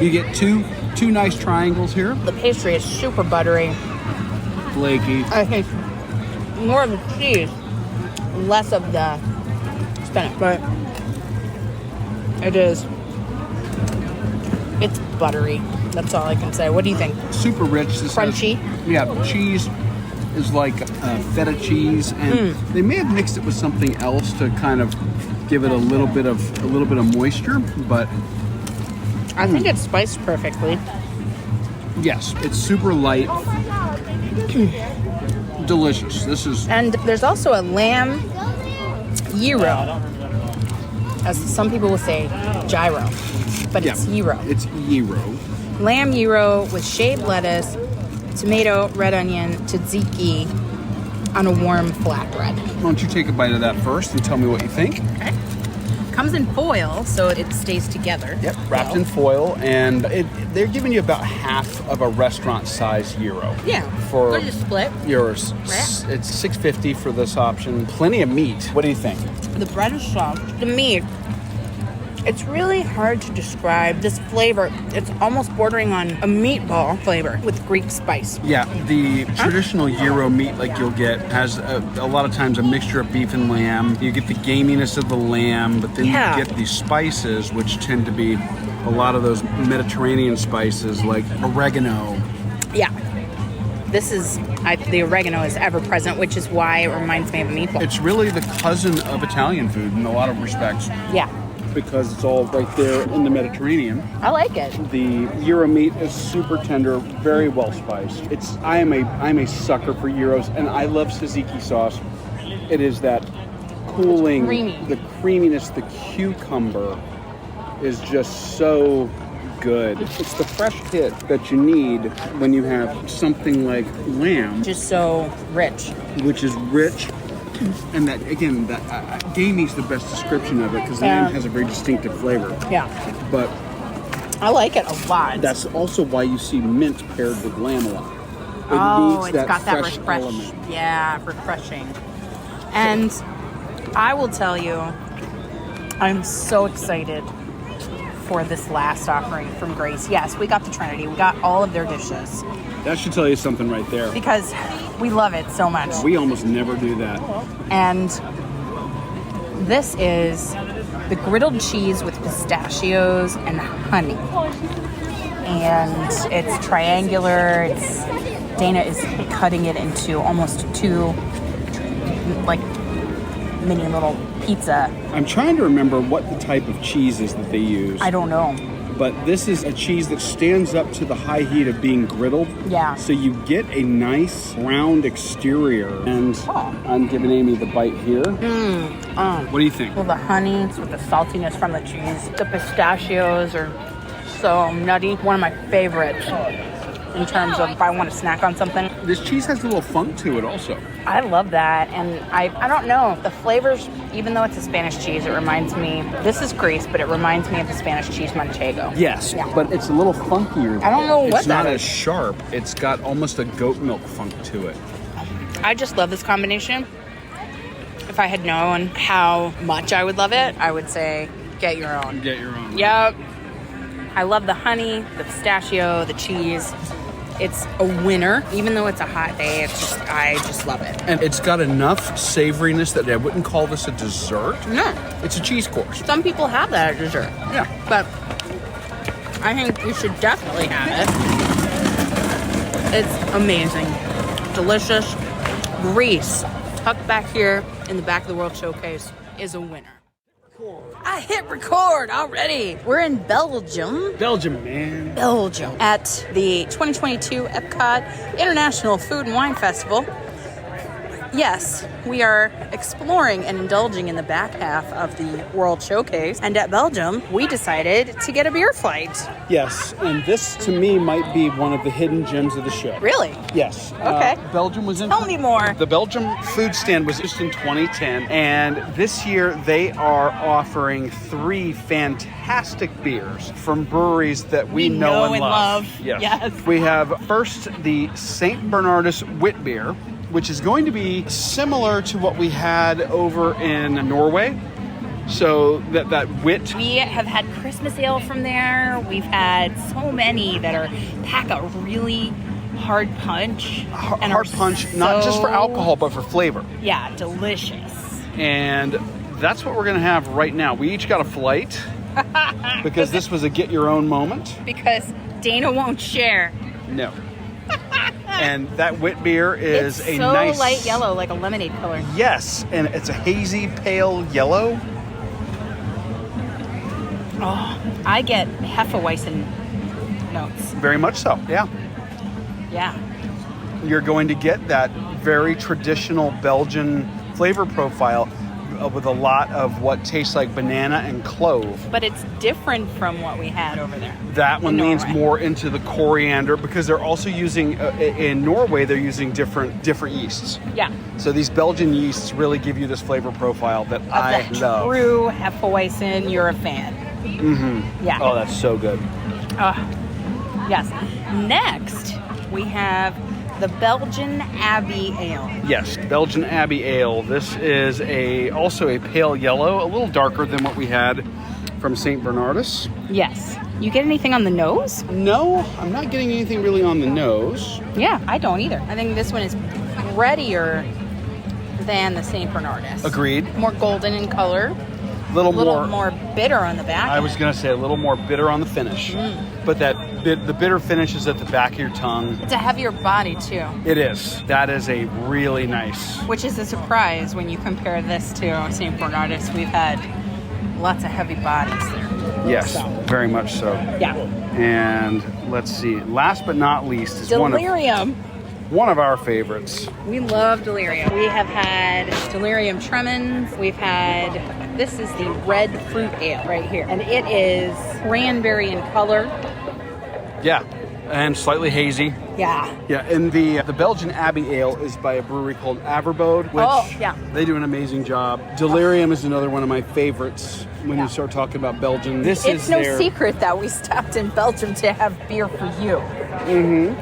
You get two nice triangles here. The pastry is super buttery. Flaky. I think more of the cheese, less of the spinach, but it's buttery. That's all I can say. What do you think? Super rich. Crunchy. Cheese is like feta cheese, and they may have mixed it with something else to kind of give it a little bit of moisture, but I think it's spiced perfectly. Yes, it's super light. Delicious. And there's also a lamb gyro, as some people will say gyro, but it's gyro. It's gyro. Lamb gyro with shaved lettuce, tomato, red onion, tzatziki on a warm flatbread. Why don't you take a bite of that first and tell me what you think? Okay. Comes in foil, so it stays together. Yep, wrapped in foil, and they're giving you about half of a restaurant-size gyro. Yeah, for good split. Yours. Right. It's $6.50 for this option. Plenty of meat. What do you think? The bread is soft. The meat, it's really hard to describe this flavor. It's almost bordering on a meatball flavor with Greek spice. Yeah, the traditional gyro meat like you'll get has a lot of times a mixture of beef and lamb. You get the gaminess of the lamb, but then you get these spices, which tend to be a lot of those Mediterranean spices like oregano. Yeah. The oregano is ever present, which is why it reminds me of a meatball. It's really the cousin of Italian food in a lot of respects. Yeah. Because it's all right there in the Mediterranean. I like it. The gyro meat is super tender, very well spiced. I'm a sucker for gyros, and I love tzatziki sauce. It is that cooling, the creaminess, the cucumber is just so good. It's the fresh hit that you need when you have something like lamb, Just so rich. which is rich. And that, again, Amy's the best description of it because lamb has a very distinctive flavor. Yeah. But I like it a lot. that's also why you see mint paired with lamb a lot. It's needs got that fresh refresh. element. Yeah, refreshing. And I will tell you, I'm so excited for this last offering from Grace. Yes, we got the Trinity. We got all of their dishes That should tell you something right there. because we love it so much. We almost never do that. And this is the griddled cheese with pistachios and honey. And it's triangular. Dana is cutting it into almost two, like, mini little pizza. I'm trying to remember what the type of cheese is that they use. I don't know. But this is a cheese that stands up to the high heat of being griddled. Yeah. So you get a nice round exterior. And I'm giving Amy the bite here. What do you think? Well, the honey with the saltiness from the cheese. The pistachios are so nutty. One of my favorites in terms of if I want to snack on something. This cheese has a little funk to it also. I love that. And I don't know. The flavors, even though it's a Spanish cheese, it reminds me, this is Greece, but it reminds me of the Spanish cheese manchego. Yes, but it's a little funkier. I don't know what it's that not is. as sharp. It's got almost a goat milk funk to it. I just love this combination. If I had known how much I would love it, I would say get your own. Get your own. Yep. I love the honey, the pistachio, the cheese. It's a winner, even though it's a hot day. I just love it. And it's got enough savoriness that I wouldn't call this a dessert. No, It's a cheese course. some people have that at dessert, Yeah. but I think you should definitely have it. It's amazing, delicious. Greece, tucked back here in the back of the World Showcase, is a winner. I hit record already. We're in Belgium. Belgium, man. Belgium at the 2022 Epcot International Food and Wine Festival. Yes, we are exploring and indulging in the back half of the World Showcase. And at Belgium, we decided to get a beer flight. Yes, and this to me might be one of the hidden gems of the show. Really? Yes. Okay. Belgium was in. Tell me more. The Belgium food stand was just in 2010, and this year they are offering 3 fantastic beers from breweries that we know and love. Yes. We have first the St. Bernardus Wit beer, which is going to be similar to what we had over in Norway. So that wit. We have had Christmas ale from there. We've had so many that pack a really hard punch. And Hard punch, not just for alcohol, but for flavor. Yeah, delicious. And that's what we're going to have right now. We each got a flight because this was a get your own moment. Because Dana won't share. No. And that wit beer is It's a so nice light yellow, like a lemonade color. Yes, and it's a hazy pale yellow. Oh, I get Hefeweizen notes. Very much so. Yeah. Yeah. You're going to get that very traditional Belgian flavor profile with a lot of what tastes like banana and clove. But it's different from what we had over there. That one in leans Norway. more into the coriander because they're also using, in Norway, they're using different yeasts. Yeah. So these Belgian yeasts really give you this flavor profile that I Of the love. true Hefeweizen, you're a fan. Mm-hmm. Yeah. Oh, that's so good. Yes. Next, we have the Belgian Abbey Ale. Yes, Belgian Abbey Ale. This is also a pale yellow, a little darker than what we had from St. Bernardus. Yes. You get anything on the nose? No, I'm not getting anything really on the nose. Yeah, I don't either. I think this one is breadier than the St. Bernardus. Agreed. More golden in color. A little more bitter on the back. I was going to say a little more bitter on the finish. But the bitter finish is at the back of your tongue. It's a heavier body too, It is. That is a really nice. which is a surprise when you compare this to St. Bernardus. We've had lots of heavy bodies there. Yes, very much so. Yeah. And let's see. Last but not least is Delirium. one of our favorites. We love Delirium. We have had Delirium Tremens. We've had, this is the red fruit ale right here. And it is cranberry in color. Yeah, and slightly hazy. Yeah. Yeah, and the Belgian Abbey Ale is by a brewery called Averbode, which they do an amazing job. Delirium is another one of my favorites when you start talking about Belgium. It's no secret that we stopped in Belgium to have beer for you.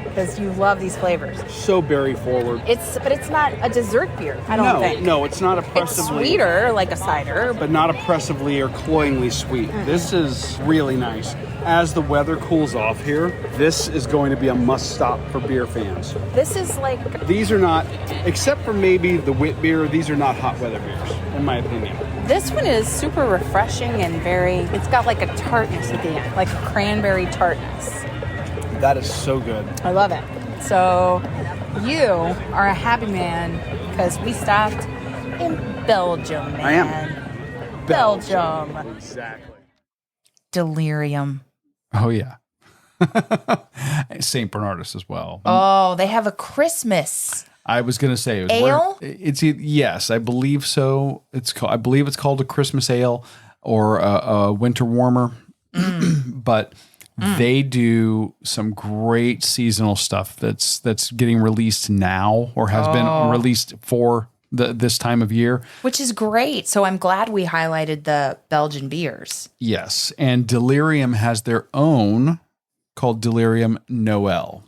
Because you love these flavors. So berry forward. But it's not a dessert beer, I don't think. No, it's not oppressively. It's sweeter, like a cider. But not oppressively or cloyingly sweet. This is really nice. As the weather cools off here, this is going to be a must-stop for beer fans. This is like... These are not, except for maybe the wit beer, these are not hot weather beers, in my opinion. This one is super refreshing and it's got like a tartness at the end, like a cranberry tartness. That is so good. I love it. So you are a happy man because we stopped in Belgium, man. I am. Belgium. Exactly. Delirium. Oh, yeah. St. Bernardus as well. Oh, they have a Christmas. I was going to say, Ale? Yes, I believe so. I believe it's called a Christmas ale or a winter warmer. But they do some great seasonal stuff that's getting released now or has been released for this time of year. Which is great. So I'm glad we highlighted the Belgian beers. Yes, and Delirium has their own called Delirium Noel.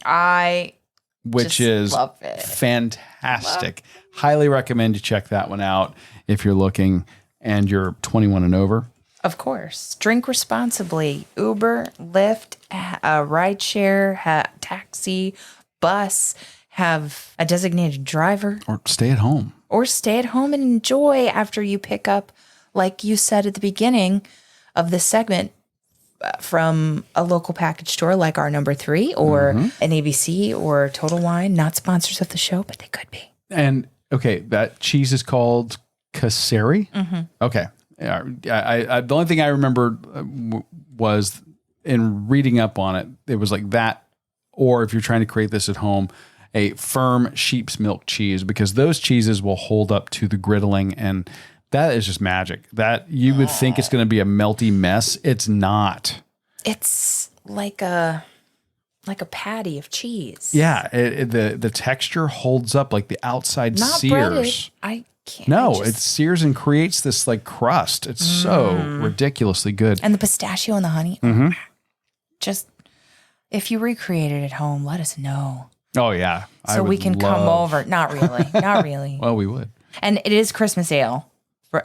Which is love it. Fantastic. Highly recommend you check that one out if you're looking and you're 21 and over. Of course. Drink responsibly. Uber, Lyft, rideshare, taxi, bus, have a designated driver. Or stay at home. Or stay at home and enjoy after you pick up, like you said at the beginning of this segment, from a local package store like our number 3 or an ABC or Total Wine. Not sponsors of the show, but they could be. And okay, that cheese is called Casseri. Okay. I the only thing I remember was in reading up on it, it was like that, or if you're trying to create this at home, a firm sheep's milk cheese, because those cheeses will hold up to the griddling, and that is just magic. That you would think it's going to be a melty mess. It's not. It's like a patty of cheese. Yeah, the texture holds up, like the outside not sears. Breaded. I can't. No, it sears and creates this like crust. It's so ridiculously good. And the pistachio and the honey. Just if you recreate it at home, let us know. Oh yeah, so we can come over. Not really. Not really. Well, we would. And it is Christmas ale.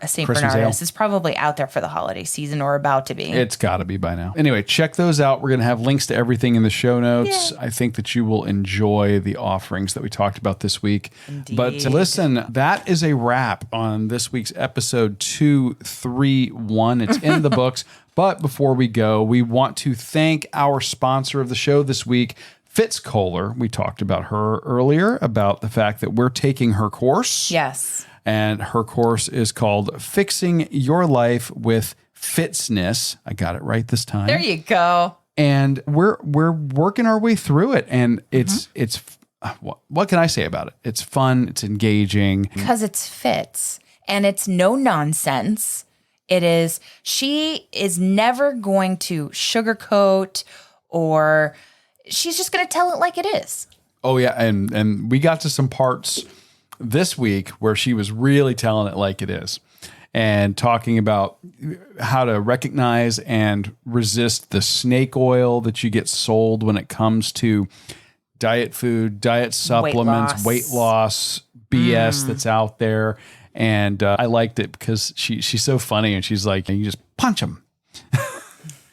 St. Christmas Bernardus. ale. It's probably out there for the holiday season or about to be. It's got to be by now. Anyway, check those out. We're going to have links to everything in the show notes. I think that you will enjoy the offerings that we talked about this week. Indeed. But listen, that is a wrap on this week's episode 231. It's in the books. But before we go, we want to thank our sponsor of the show this week, Fitz Kohler. We talked about her earlier, about the fact that we're taking her course. Yes. And her course is called Fixing Your Life with Fitzness. I got it right this time. There you go. And we're working our way through it. And it's what can I say about it? It's fun. It's engaging. Because it's Fitz. And it's no nonsense. She is never going to sugarcoat, or she's just going to tell it like it is. Oh, yeah. And we got to some parts this week where she was really telling it like it is and talking about how to recognize and resist the snake oil that you get sold when it comes to diet food, diet supplements, weight loss BS that's out there. And I liked it because she's so funny, and she's like, you just punch them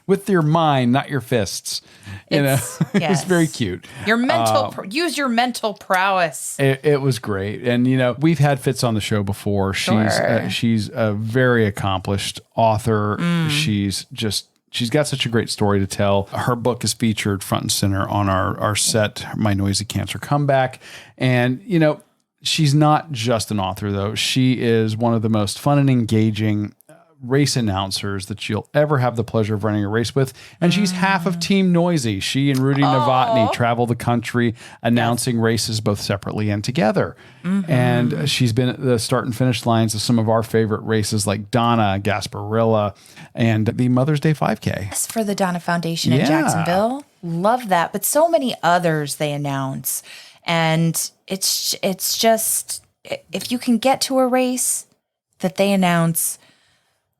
with your mind, not your fists. It's very cute. Your mental, use your mental prowess. It was great. And, we've had Fitz on the show before. Sure. She's a very accomplished author. She's got such a great story to tell. Her book is featured front and center on our set, My Noisy Cancer Comeback. And, she's not just an author, though. She is one of the most fun and engaging race announcers that you'll ever have the pleasure of running a race with. And she's half of Team Noisy. She and Rudy Novotny travel the country announcing races both separately and together. And she's been at the start and finish lines of some of our favorite races like Donna, Gasparilla, and the Mother's Day 5K. Yes, for the Donna Foundation in Jacksonville. love that. But so many others they announce. And it's just, if you can get to a race that they announce,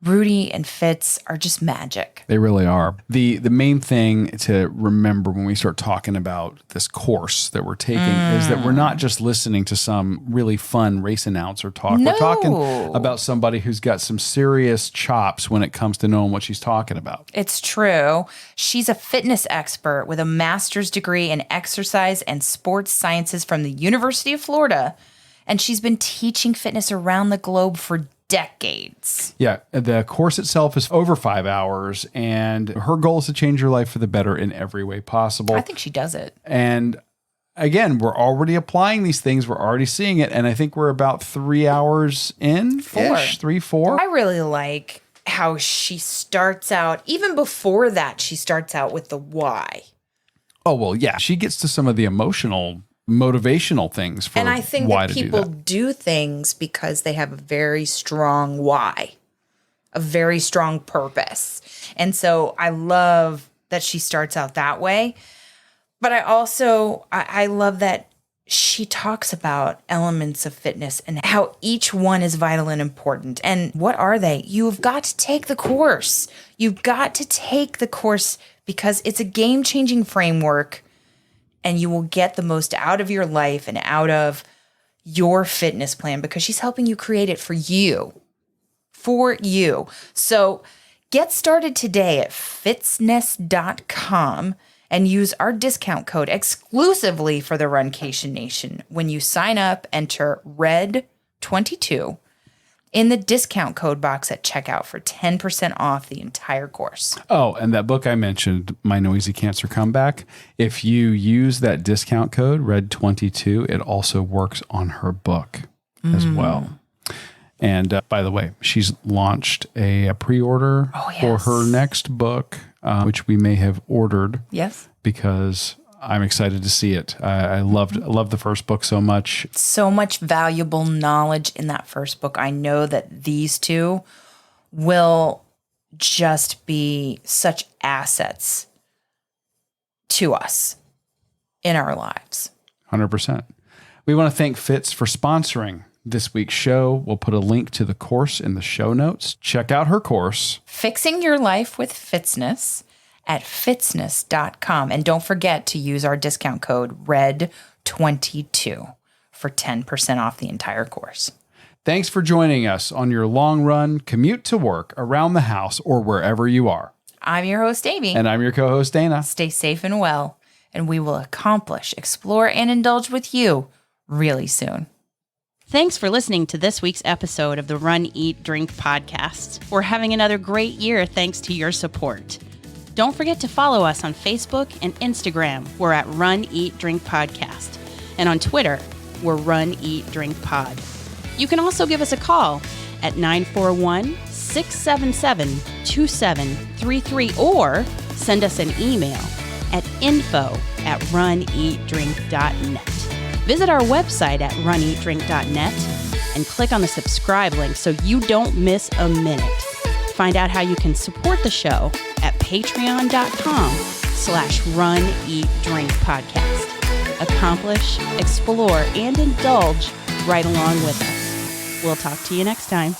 Rudy and Fitz are just magic. They really are. The main thing to remember when we start talking about this course that we're taking is that we're not just listening to some really fun race announcer talk. No. We're talking about somebody who's got some serious chops when it comes to knowing what she's talking about. It's true. She's a fitness expert with a master's degree in exercise and sports sciences from the University of Florida. And she's been teaching fitness around the globe for decades. Yeah, the course itself is over 5 hours, and her goal is to change your life for the better in every way possible. I think she does it. And again, we're already applying these things. We're already seeing it. And I think we're about 3 hours in. 4. I really like how she starts out, even before that, she starts out with the why. Oh, well, yeah. She gets to some of the motivational things for and I think why that to people do that. do things because they have a very strong why, a very strong purpose. And so I love that she starts out that way. But I also, I love that she talks about elements of fitness and how each one is vital and important. And what are they? You've got to take the course. You've got to take the course because it's a game-changing framework, and you will get the most out of your life and out of your fitness plan because she's helping you create it for you. For you. So get started today at fitsness.com and use our discount code exclusively for the Runcation Nation. When you sign up, enter RED22 in the discount code box at checkout for 10% off the entire course. Oh, and that book I mentioned, My Noisy Cancer Comeback, if you use that discount code, RED22, it also works on her book as well. And by the way, she's launched a pre-order for her next book, which we may have ordered. Yes. Because I'm excited to see it. I loved the first book so much. So much valuable knowledge in that first book. I know that these two will just be such assets to us in our lives. 100%. We want to thank Fitz for sponsoring this week's show. We'll put a link to the course in the show notes. Check out her course, Fixing Your Life with Fitzness, at fitsness.com. And don't forget to use our discount code RED22 for 10% off the entire course. Thanks for joining us on your long run commute to work, around the house, or wherever you are. I'm your host, Aimee. And I'm your co-host, Dana. Stay safe and well, and we will accomplish, explore, and indulge with you really soon. Thanks for listening to this week's episode of the Run, Eat, Drink podcast. We're having another great year thanks to your support. Don't forget to follow us on Facebook and Instagram. We're at Run, Eat, Drink Podcast. And on Twitter, we're Run, Eat, Drink Pod. You can also give us a call at 941-677-2733 or send us an email at info@runeatdrink.net. Visit our website at runeatdrink.net and click on the subscribe link so you don't miss a minute. Find out how you can support the show at patreon.com/runeatdrinkpodcast. Accomplish, explore, and indulge right along with us. We'll talk to you next time.